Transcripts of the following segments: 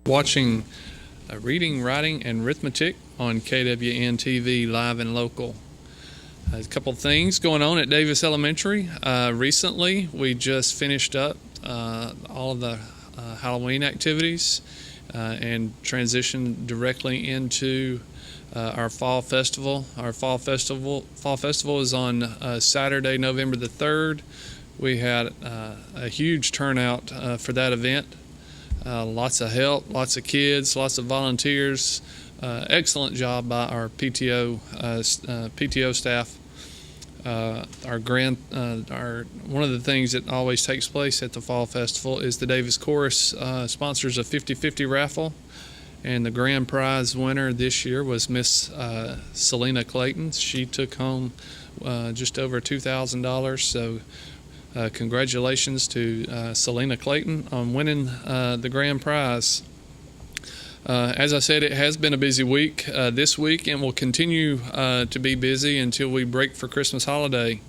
Watching Reading, Writing, and Arithmetic on KWN TV live and local. There's a couple of things going on at Davis Elementary. Recently, we just finished up all of the Halloween activities and transitioned directly into our fall festival. Our fall festival is on Saturday, November the 3rd. We had a huge turnout for that event. Lots of help, lots of kids, lots of volunteers. Excellent job by our PTO staff. One of the things that always takes place at the Fall Festival is the Davis Chorus sponsors a 50-50 raffle, and the grand prize winner this year was Miss Selena Clayton. She took home just over $2,000. So. Congratulations to Selena Clayton on winning the grand prize. As I said, it has been a busy week this week, and will continue to be busy until we break for Christmas holiday.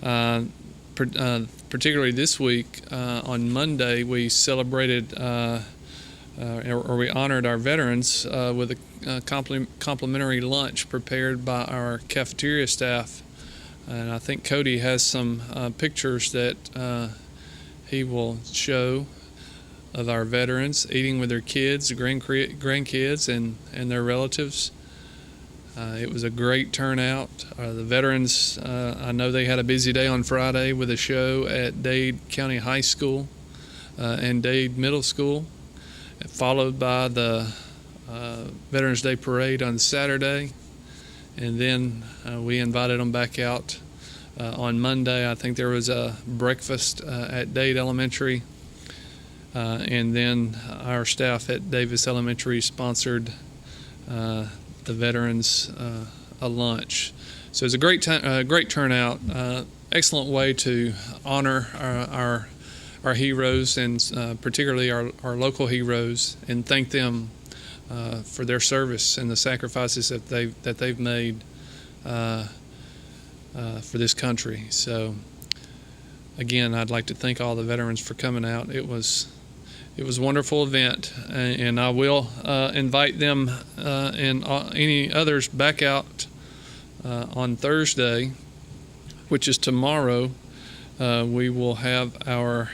Particularly this week, on Monday, we celebrated or we honored our veterans with a complimentary lunch prepared by our cafeteria staff. And I think Cody has some pictures that he will show of our veterans eating with their kids, grandkids, and their relatives. It was a great turnout. The veterans, I know they had a busy day on Friday with a show at Dade County High School and Dade Middle School, followed by the Veterans Day Parade on Saturday. And then we invited them back out on Monday. I think there was a breakfast at Dade Elementary. And then our staff at Davis Elementary sponsored the veterans a lunch. So it's a great turnout, excellent way to honor our heroes, and particularly our local heroes, and thank them for their service and the sacrifices that they've made for this country. So again, I'd like to thank all the veterans for coming out. It was a wonderful event, and I will invite them and any others back out on Thursday, which is tomorrow. We will have our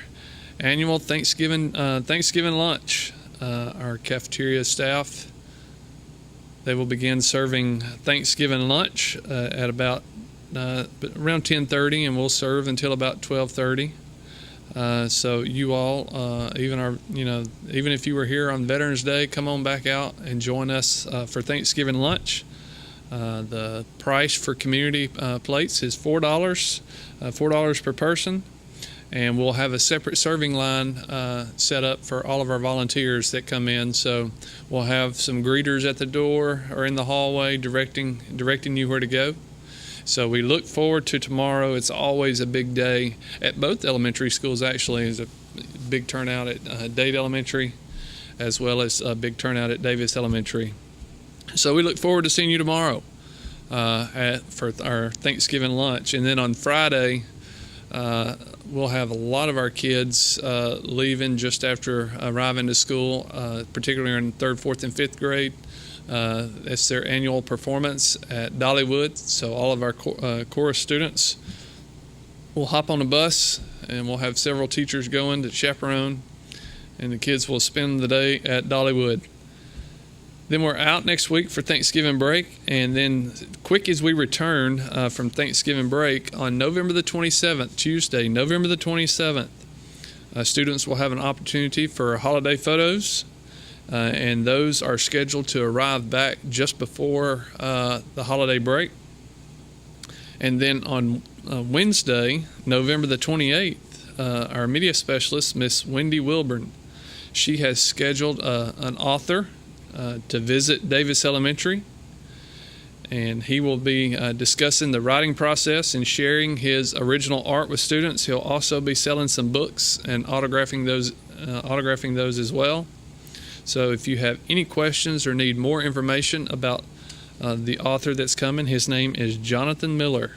annual Thanksgiving lunch. Our cafeteria staff, they will begin serving Thanksgiving lunch at about around 10:30, and we'll serve until about 12:30. So you all, even if you were here on Veterans Day, come on back out and join us for Thanksgiving lunch. The price for community plates is $4 per person. And we'll have a separate serving line set up for all of our volunteers that come in. So we'll have some greeters at the door or in the hallway directing you where to go. So we look forward to tomorrow. It's always a big day at both elementary schools. Actually, there's a big turnout at Dade Elementary, as well as a big turnout at Davis Elementary. So we look forward to seeing you tomorrow for our Thanksgiving lunch. And then on Friday, we'll have a lot of our kids leaving just after arriving to school, particularly in 3rd, 4th, and 5th grade. It's their annual performance at Dollywood. So all of our chorus students will hop on a bus, and we'll have several teachers going to chaperone, and the kids will spend the day at Dollywood. Then we're out next week for Thanksgiving break, and then quick as we return from Thanksgiving break on November the 27th, Tuesday, November the 27th, students will have an opportunity for holiday photos, and those are scheduled to arrive back just before the holiday break. And then on Wednesday, November the 28th, our media specialist, Miss Wendy Wilburn, she has scheduled an author to visit Davis Elementary, and he will be discussing the writing process and sharing his original art with students. He'll also be selling some books and autographing those as well. So if you have any questions or need more information about the author that's coming, his name is Jonathan Miller.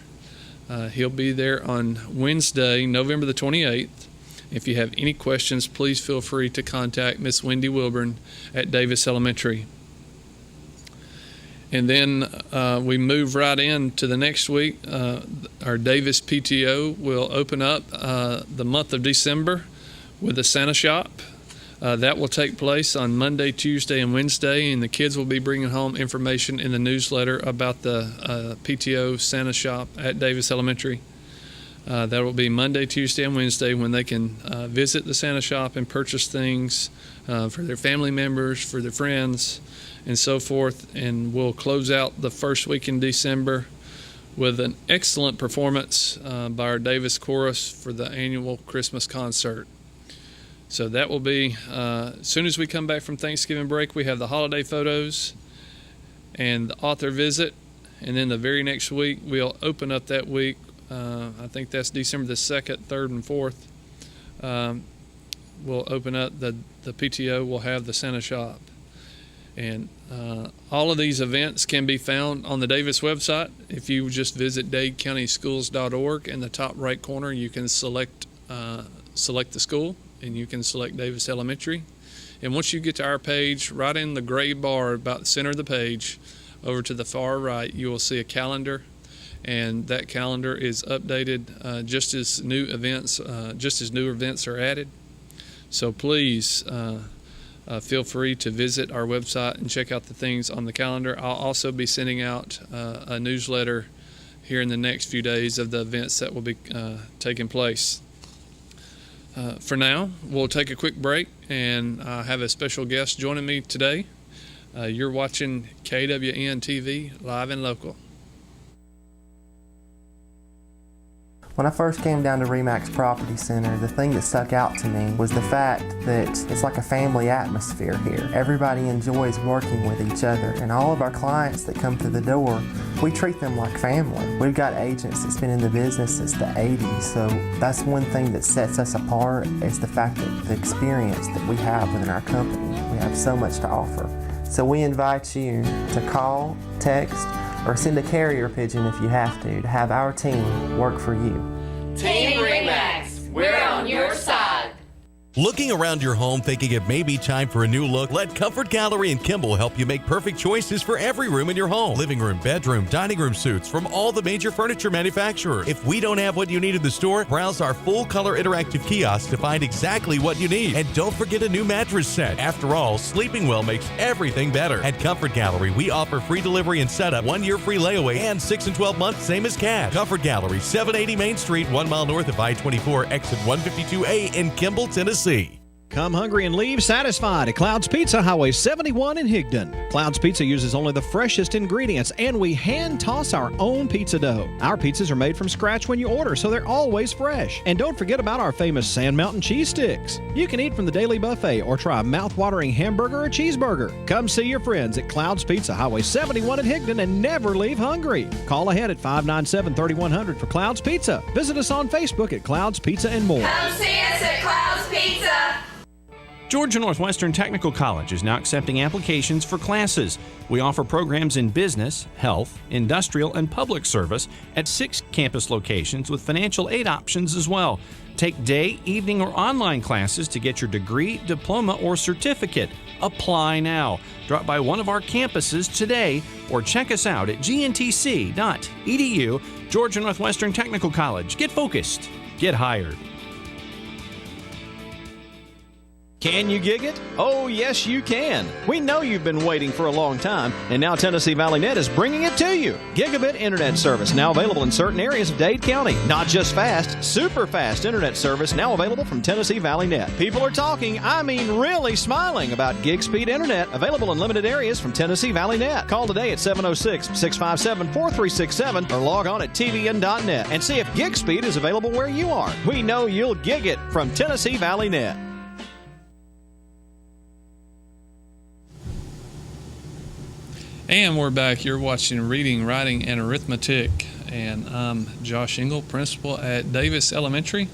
He'll be there on Wednesday, November the 28th, If you have any questions, please feel free to contact Miss Wendy Wilburn at Davis Elementary. And then we move right into the next week. Our Davis PTO will open up the month of December with a Santa shop. That will take place on Monday, Tuesday, and Wednesday, and the kids will be bringing home information in the newsletter about the PTO Santa shop at Davis Elementary. That will be Monday, Tuesday, and Wednesday when they can visit the Santa shop and purchase things for their family members, for their friends, and so forth. And we'll close out the first week in December with an excellent performance by our Davis Chorus for the annual Christmas concert. So that will be, as soon as we come back from Thanksgiving break, we have the holiday photos and the author visit. And then the very next week, we'll open up that week. I think that's December the 2nd, 3rd, and 4th. We'll open up the PTO. We'll have the Santa shop. And all of these events can be found on the Davis website. If you just visit dadecountyschools.org, in the top right corner, you can select the school, and you can select Davis Elementary. And once you get to our page, right in the gray bar about the center of the page, over to the far right, you will see a calendar, and that calendar is updated just as new events are added. So please feel free to visit our website and check out the things on the calendar. I'll also be sending out a newsletter here in the next few days of the events that will be taking place. For now, we'll take a quick break, and I have a special guest joining me today. You're watching KWN TV, live and local. When I first came down to Remax Property Center, the thing that stuck out to me was the fact that it's like a family atmosphere here. Everybody enjoys working with each other, and all of our clients that come through the door, we treat them like family. We've got agents that's been in the business since the 80s, so that's one thing that sets us apart is the fact that the experience that we have within our company. We have so much to offer. So we invite you to call, text, or send a carrier pigeon if you have to have our team work for you. Team Remax, we're on your side. Looking around your home thinking it may be time for a new look? Let Comfort Gallery in Kimball help you make perfect choices for every room in your home. Living room, bedroom, dining room suites from all the major furniture manufacturers. If we don't have what you need in the store, browse our full-color interactive kiosk to find exactly what you need. And don't forget a new mattress set. After all, sleeping well makes everything better. At Comfort Gallery, we offer free delivery and setup, 1 year free layaway, and 6 and 12 months same as cash. Comfort Gallery, 780 Main Street, 1 mile north of I-24, exit 152A in Kimball, Tennessee. Come hungry and leave satisfied at Cloud's Pizza, Highway 71 in Higdon. Cloud's Pizza uses only the freshest ingredients, and we hand toss our own pizza dough. Our pizzas are made from scratch when you order, so they're always fresh. And don't forget about our famous Sand Mountain cheese sticks. You can eat from the daily buffet or try a mouth-watering hamburger or cheeseburger. Come see your friends at Cloud's Pizza, Highway 71 in Higdon, and never leave hungry. Call ahead at 597-3100 for Cloud's Pizza. Visit us on Facebook at Cloud's Pizza and more. Come see us at Cloud's Pizza. Georgia Northwestern Technical College is now accepting applications for classes. We offer programs in business, health, industrial, and public service at 6 campus locations with financial aid options as well. Take day, evening, or online classes to get your degree, diploma, or certificate. Apply now. Drop by one of our campuses today or check us out at gntc.edu. Georgia Northwestern Technical College. Get focused. Get hired. Can you gig it? Oh, yes, you can. We know you've been waiting for a long time, and now Tennessee Valley Net is bringing it to you. Gigabit internet service now available in certain areas of Dade County. Not just fast, super fast internet service now available from Tennessee Valley Net. People are talking, I mean really smiling about gig speed internet available in limited areas from Tennessee Valley Net. Call today at 706-657-4367 or log on at tvn.net and see if gig speed is available where you are. We know you'll gig it from Tennessee Valley Net. And we're back. You're watching Reading, Writing, and Arithmetic. And I'm Josh Engel, principal at Davis Elementary.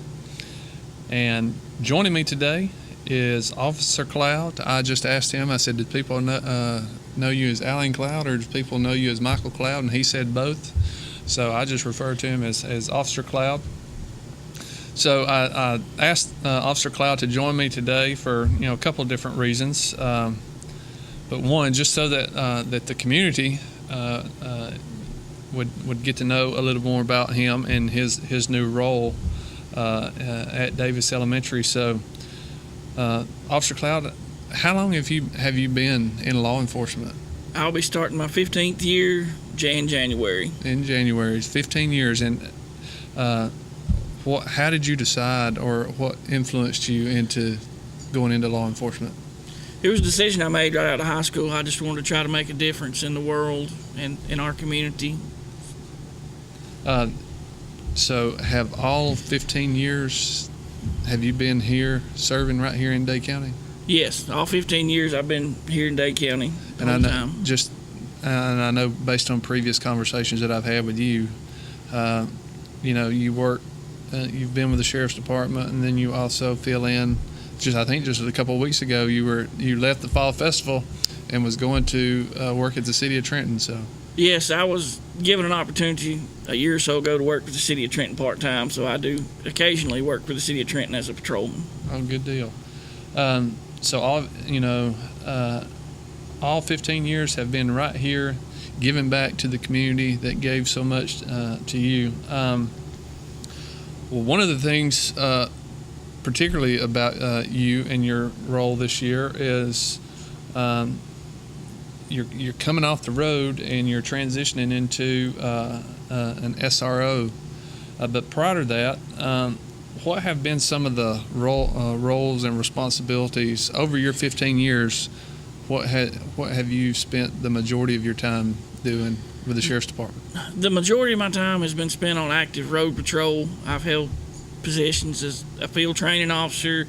And joining me today is Officer Cloud. I just asked him, I said, did people know you as Alan Cloud or did people know you as Michael Cloud? And he said both. So I just refer to him as Officer Cloud. So I asked Officer Cloud to join me today for a couple of different reasons, but one, just so that that the community would get to know a little more about him and his new role at Davis Elementary. So, Officer Cloud, how long have you been in law enforcement? I'll be starting my 15th year in January. In January, 15 years, and how did you decide, or what influenced you into going into law enforcement? It was a decision I made right out of high school. I just wanted to try to make a difference in the world and in our community. So have all 15 years, have you been here serving right here in Dade County? Yes, all 15 years I've been here in Dade County the whole time. And I know based on previous conversations that I've had with you, you work, you've been with the Sheriff's Department, and then you also fill in. I think just a couple of weeks ago, you left the Fall Festival and was going to work at the City of Trenton. So. Yes, I was given an opportunity a year or so ago to work for the City of Trenton part-time, so I do occasionally work for the City of Trenton as a patrolman. Oh, good deal. So all 15 years have been right here, giving back to the community that gave so much to you. Well, one of the things, particularly about you and your role this year, is you're coming off the road and you're transitioning into an SRO. But prior to that, what have been some of the roles and responsibilities over your 15 years? What have you spent the majority of your time doing with the Sheriff's Department? The majority of my time has been spent on active road patrol. I've held positions as a field training officer.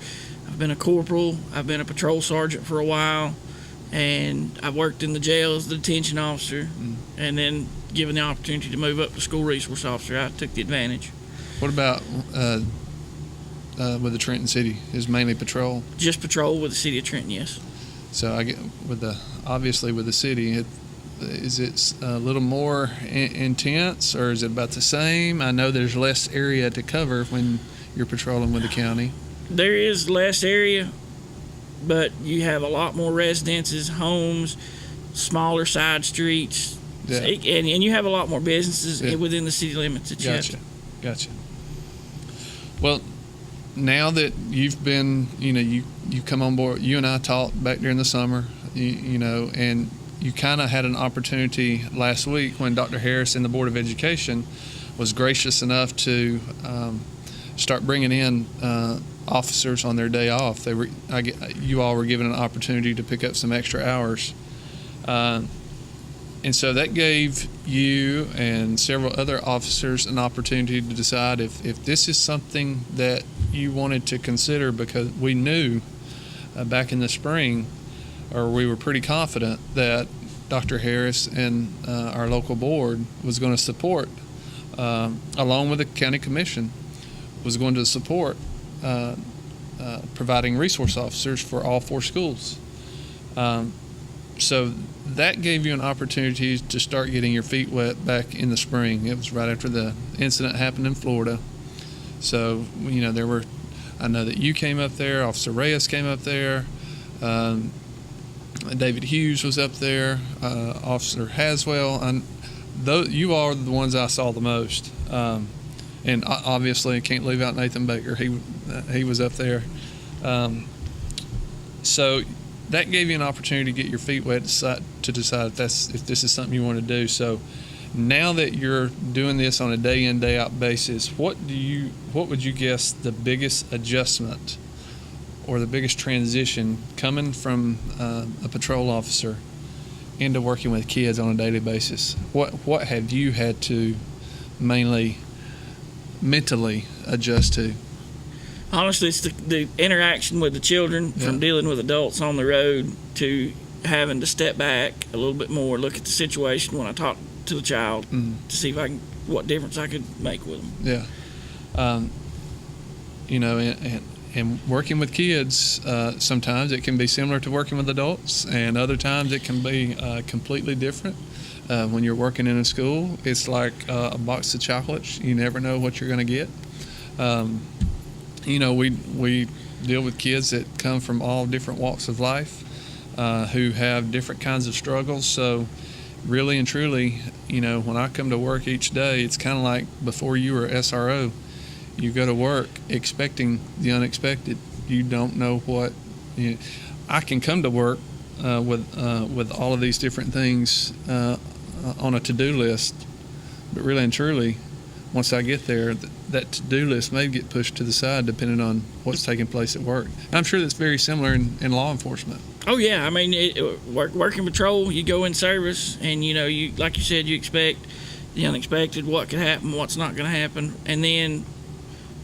I've been a corporal. I've been a patrol sergeant for a while. And I worked in the jail as the detention officer, and then given the opportunity to move up to school resource officer, I took the advantage. What about with the Trenton City? Is mainly patrol? Just patrol with the City of Trenton, yes. So I get obviously with the city, is it a little more intense, or is it about the same? I know there's less area to cover when you're patrolling with the county. There is less area, but you have a lot more residences, homes, smaller side streets, and you have a lot more businesses within the city limits that you have. Gotcha. Well, now that you've been, you come on board, you and I talked back during the summer, and you kind of had an opportunity last week when Dr. Harris and the Board of Education was gracious enough to start bringing in officers on their day off. You all were given an opportunity to pick up some extra hours, and so that gave you and several other officers an opportunity to decide if this is something that you wanted to consider, because we knew back in the spring, or we were pretty confident that Dr. Harris and our local board was going to support, along with the county commission, was going to support providing resource officers for all 4 schools. So that gave you an opportunity to start getting your feet wet back in the spring. It was right after the incident happened in Florida. So, I know that you came up there, Officer Reyes came up there, David Hughes was up there, Officer Haswell, and you are the ones I saw the most. And obviously, I can't leave out Nathan Baker. He was up there. So that gave you an opportunity to get your feet wet to decide if this is something you want to do. So now that you're doing this on a day in, day out basis, what would you guess the biggest adjustment or the biggest transition coming from a patrol officer into working with kids on a daily basis? What have you had to mainly mentally adjust to? Honestly, it's the interaction with the children, from dealing with adults on the road to having to step back a little bit more, look at the situation when I talk to the child to see what difference I could make with them. Yeah. And working with kids, sometimes it can be similar to working with adults, and other times it can be completely different. When you're working in a school, it's like a box of chocolates. You never know what you're going to get. we deal with kids that come from all different walks of life, who have different kinds of struggles. So really and truly, when I come to work each day, it's kind of like before you were SRO. You go to work expecting the unexpected. You don't know what. I can come to work with all of these different things on a to-do list, but really and truly, once I get there, that to-do list may get pushed to the side depending on what's taking place at work. And I'm sure that's very similar in law enforcement. Oh yeah, I mean, working patrol, you go in service, and you like you said, you expect the unexpected, what could happen, what's not going to happen, and then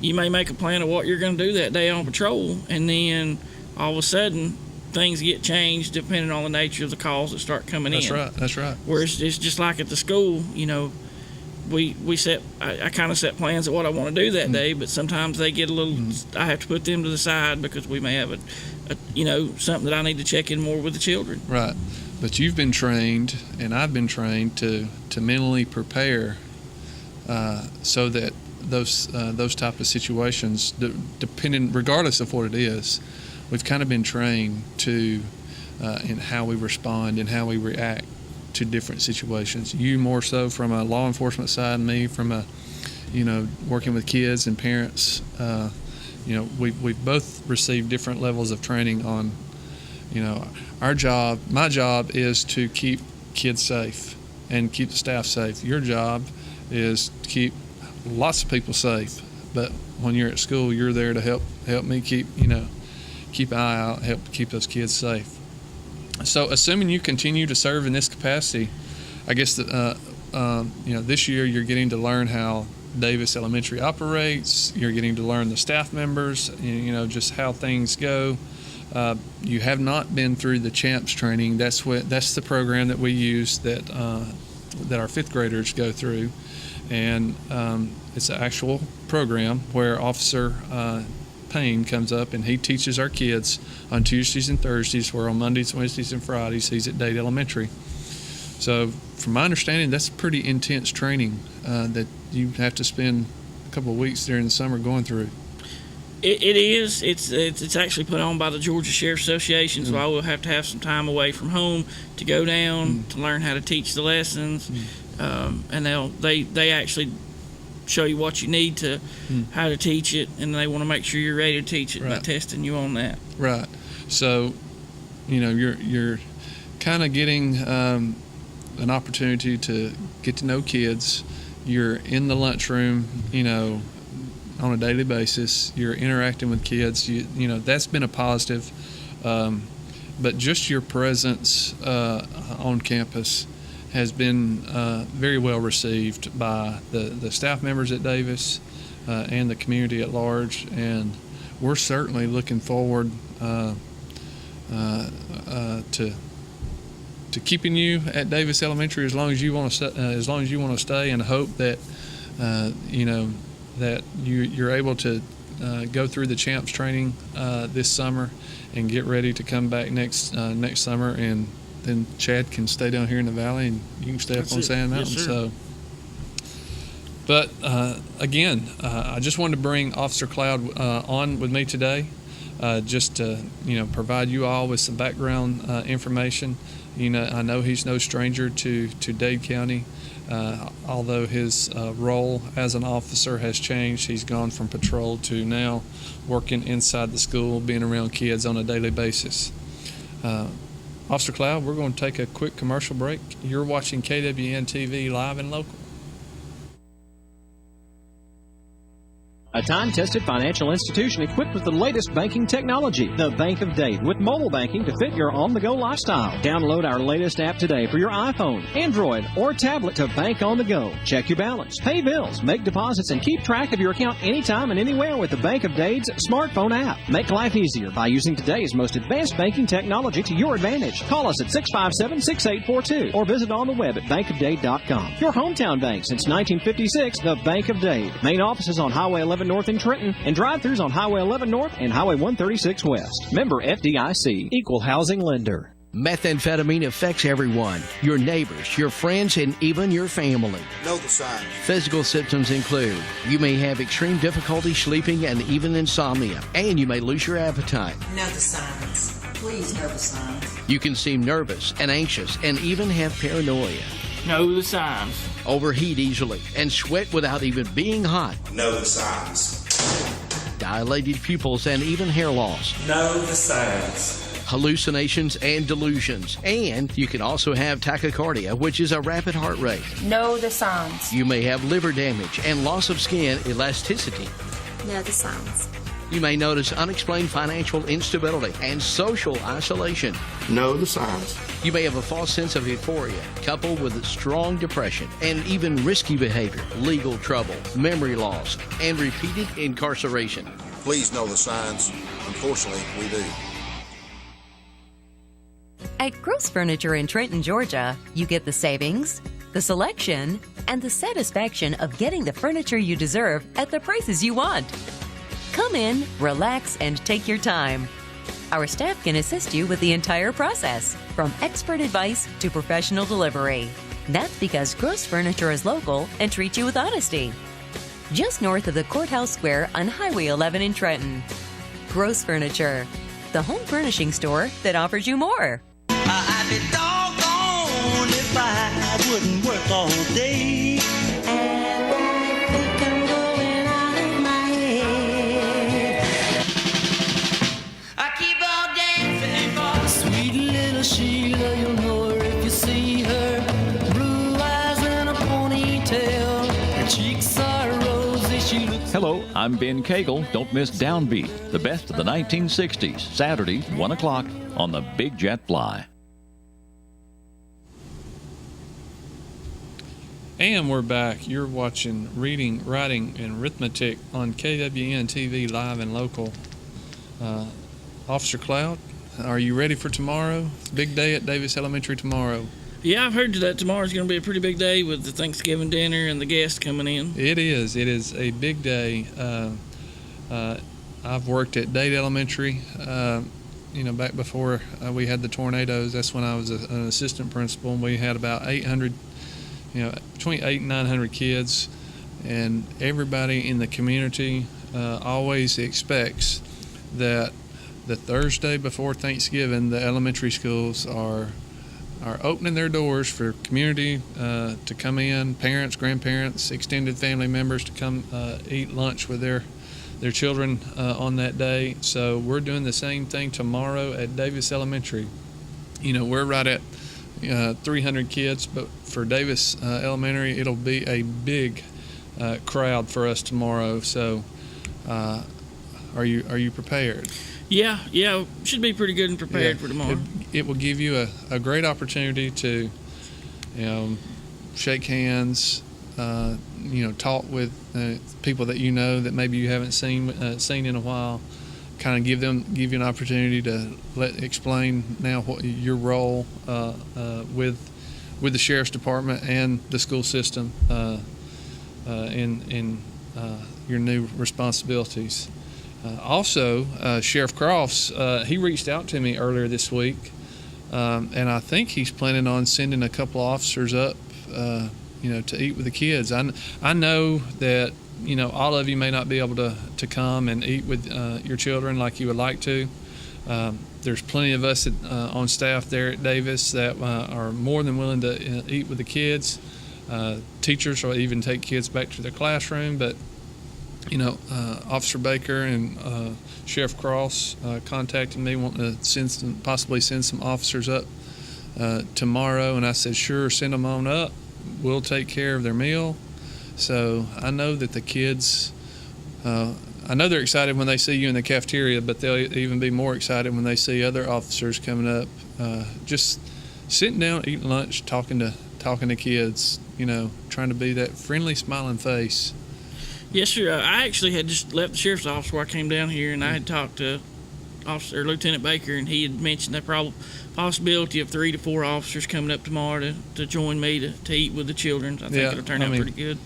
you may make a plan of what you're going to do that day on patrol, and then all of a sudden things get changed depending on the nature of the calls that start coming in. That's right. Where it's just like at the school, we set. I kind of set plans of what I want to do that day, but sometimes they get a little. I have to put them to the side because we may have a something that I need to check in more with the children. Right, but you've been trained, and I've been trained to mentally prepare, so that those type of situations, depending, regardless of what it is, we've kind of been trained to in how we respond and how we react to different situations. You more so from a law enforcement side, and me from a working with kids and parents. We've both received different levels of training on our job. My job is to keep kids safe and keep the staff safe. Your job is to keep lots of people safe, but when you're at school, you're there to help me keep an eye out, help keep those kids safe. So assuming you continue to serve in this capacity, I guess this year you're getting to learn how Davis Elementary operates. You're getting to learn the staff members, just how things go. You have not been through the CHAMPS training. That's the program that we use that our fifth graders go through, and it's an actual program where Officer Payne comes up and he teaches our kids on Tuesdays and Thursdays, where on Mondays, Wednesdays, and Fridays he's at Dade Elementary. So from my understanding, that's pretty intense training that you have to spend a couple of weeks during the summer going through. It is. It's actually put on by the Georgia Sheriff Association, so I will have to have some time away from home to go down to learn how to teach the lessons, and they actually show you what you need to how to teach it, and they want to make sure you're ready to teach it by testing you on that. Right. So, you're kind of getting an opportunity to get to know kids. You're in the lunchroom, on a daily basis. You're interacting with kids. That's been a positive. But just your presence on campus has been very well received by the staff members at Davis and the community at large, and we're certainly looking forward to keeping you at Davis Elementary as long as you want to stay, and hope that that you're able to go through the CHAMPS training this summer and get ready to come back next summer, and then Chad can stay down here in the valley and you can stay up on Sand Mountain. Yes, so, but again, I just wanted to bring Officer Cloud on with me today, just to provide you all with some background information. I know he's no stranger to Dade County. Although his role as an officer has changed, he's gone from patrol to now working inside the school, being around kids on a daily basis. Officer Cloud, we're going to take a quick commercial break. You're watching KWN TV live and local. A time-tested financial institution equipped with the latest banking technology, the Bank of Dade, with mobile banking to fit your on-the-go lifestyle. Download our latest app today for your iPhone, Android, or tablet to bank on the go. Check your balance, pay bills, make deposits, and keep track of your account anytime and anywhere with the Bank of Dade's smartphone app. Make life easier by using today's most advanced banking technology to your advantage. Call us at 657-6842 or visit on the web at bankofdade.com. Your hometown bank since 1956, the Bank of Dade. Main offices on Highway 11 North in Trenton, and drive-thrus on Highway 11 North and Highway 136 West. Member FDIC, Equal Housing Lender. Methamphetamine affects everyone, your neighbors, your friends, and even your family. Know the signs. Physical symptoms include you may have extreme difficulty sleeping and even insomnia, and you may lose your appetite. Know the signs. Please know the signs. You can seem nervous and anxious and even have paranoia. Know the signs. Overheat easily and sweat without even being hot. Know the signs. Dilated pupils and even hair loss. Know the signs. Hallucinations and delusions. And you can also have tachycardia, which is a rapid heart rate. Know the signs. You may have liver damage and loss of skin elasticity. Know the signs. You may notice unexplained financial instability and social isolation. Know the signs. You may have a false sense of euphoria, coupled with strong depression and even risky behavior, legal trouble, memory loss, and repeated incarceration. Please know the signs. Unfortunately, we do. At Gross Furniture in Trenton, Georgia, you get the savings, the selection, and the satisfaction of getting the furniture you deserve at the prices you want. Come in, relax, and take your time. Our staff can assist you with the entire process, from expert advice to professional delivery. That's because Gross Furniture is local and treats you with honesty. Just north of the Courthouse Square on Highway 11 in Trenton. Gross Furniture, the home furnishing store that offers you more. I'd be doggone if I wouldn't work all day. And I think I'm going out of my head. I keep on dancing for sweet little Sheila. You'll know her if you see her. Blue eyes and a ponytail. Her cheeks are rosy. She looks. Hello, I'm Ben Cagle. Don't miss Downbeat, the best of the 1960s, Saturday, 1 o'clock on the Big Jet Fly. And we're back. You're watching Reading, Writing, and Arithmetic on KWN TV live and local. Officer Cloud, are you ready for tomorrow? Big day at Davis Elementary tomorrow. Yeah, I've heard that tomorrow's going to be a pretty big day with the Thanksgiving dinner and the guests coming in. It is. It is a big day. I've worked at Dade Elementary, back before we had the tornadoes. That's when I was an assistant principal, and we had about 800, between 800 and 900 kids, and everybody in the community always expects that the Thursday before Thanksgiving, the elementary schools are opening their doors for community to come in, parents, grandparents, extended family members to come eat lunch with their children on that day. So we're doing the same thing tomorrow at Davis Elementary. We're right at 300 kids, but for Davis Elementary, it'll be a big crowd for us tomorrow. So are you prepared? Yeah, should be pretty good and prepared for tomorrow. It will give you a great opportunity to, shake hands, talk with people that that maybe you haven't seen in a while. Kind of give you an opportunity to explain now what your role with the sheriff's department and the school system in your new responsibilities. Also, Sheriff Crofts, he reached out to me earlier this week, and I think he's planning on sending a couple of officers up, to eat with the kids. I know that, all of you may not be able to come and eat with your children like you would like to. There's plenty of us on staff there at Davis that are more than willing to eat with the kids. Teachers will even take kids back to their classroom, but Officer Baker and Sheriff Cross contacted me wanting to possibly send some officers up tomorrow, and I said, sure, send them on up. We'll take care of their meal. So I know that the kids, I know they're excited when they see you in the cafeteria, but they'll even be more excited when they see other officers coming up, just sitting down, eating lunch, talking to kids, trying to be that friendly, smiling face. Yes, sir. I actually had just left the sheriff's office where I came down here, and I had talked to Lieutenant Baker, and he had mentioned the possibility of 3 to 4 officers coming up tomorrow to join me to eat with the children. I think it'll turn out pretty good.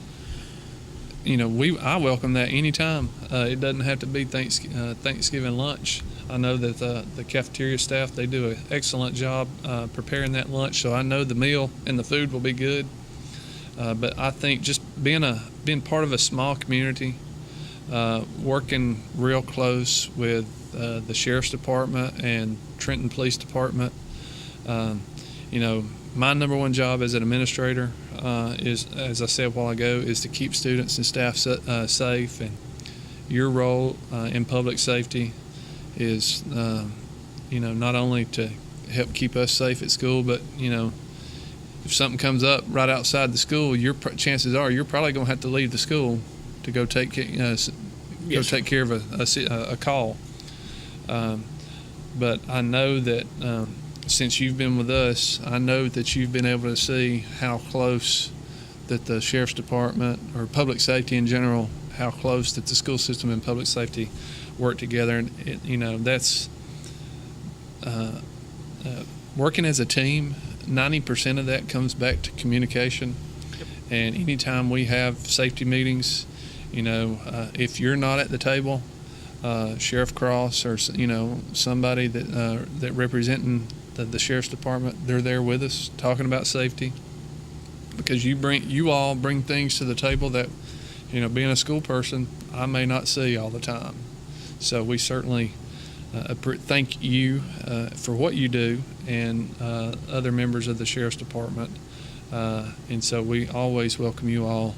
I welcome that anytime. It doesn't have to be Thanksgiving lunch. I know that the cafeteria staff, they do an excellent job preparing that lunch, so I know the meal and the food will be good. But I think just being part of a small community, working real close with the Sheriff's Department and Trenton Police Department, my number one job as an administrator is, as I said a while ago, is to keep students and staff safe. And your role in public safety is, not only to help keep us safe at school, but, if something comes up right outside the school, chances are you're probably going to have to leave the school to go take care of a call. But I know that since you've been with us, I know that you've been able to see how close that the Sheriff's Department or public safety in general, how close that the school system and public safety work together. And that's working as a team. 90% of that comes back to communication. Yep. And anytime we have safety meetings, if you're not at the table, Sheriff Cross or somebody that representing the Sheriff's Department, they're there with us talking about safety, because you all bring things to the table that, being a school person, I may not see all the time. So we certainly thank you for what you do, and other members of the Sheriff's Department. And so we always welcome you all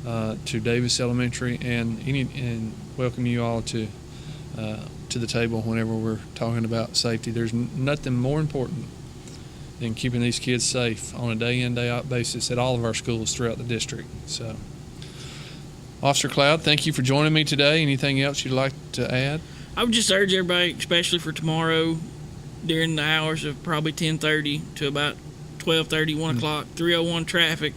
to Davis Elementary, and welcome you all to the table whenever we're talking about safety. There's nothing more important than keeping these kids safe on a day in, day out basis at all of our schools throughout the district. So, Officer Cloud, thank you for joining me today. Anything else you'd like to add? I would just urge everybody, especially for tomorrow, during the hours of probably 10:30 to about 12:30, 1 o'clock, 301 traffic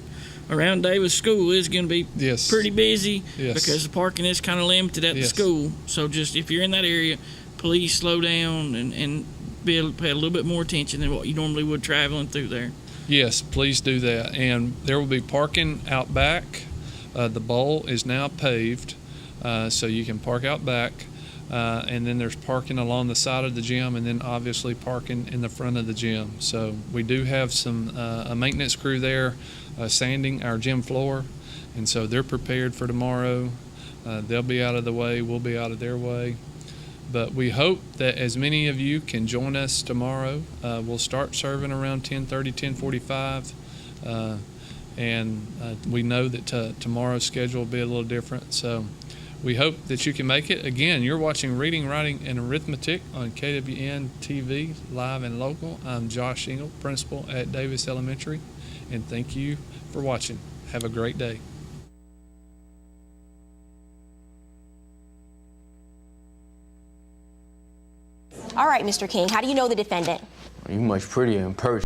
around Davis School is going to be pretty busy because the parking is kind of limited at the school. So just if you're in that area, please slow down and pay a little bit more attention than what you normally would traveling through there. Yes, please do that. And there will be parking out back. The bowl is now paved, so you can park out back. And then there's parking along the side of the gym, and then obviously parking in the front of the gym. So we do have a maintenance crew there sanding our gym floor, and so they're prepared for tomorrow. They'll be out of the way, we'll be out of their way. But we hope that as many of you can join us tomorrow. We'll start serving around 10:30, 10:45. And we know that tomorrow's schedule will be a little different. So we hope that you can make it. Again, you're watching Reading, Writing, and Arithmetic on KWN TV, live and local. I'm Josh Engel, principal at Davis Elementary, and thank you for watching. Have a great day. All right, Mr. King, how do you know the defendant? You're much prettier in person.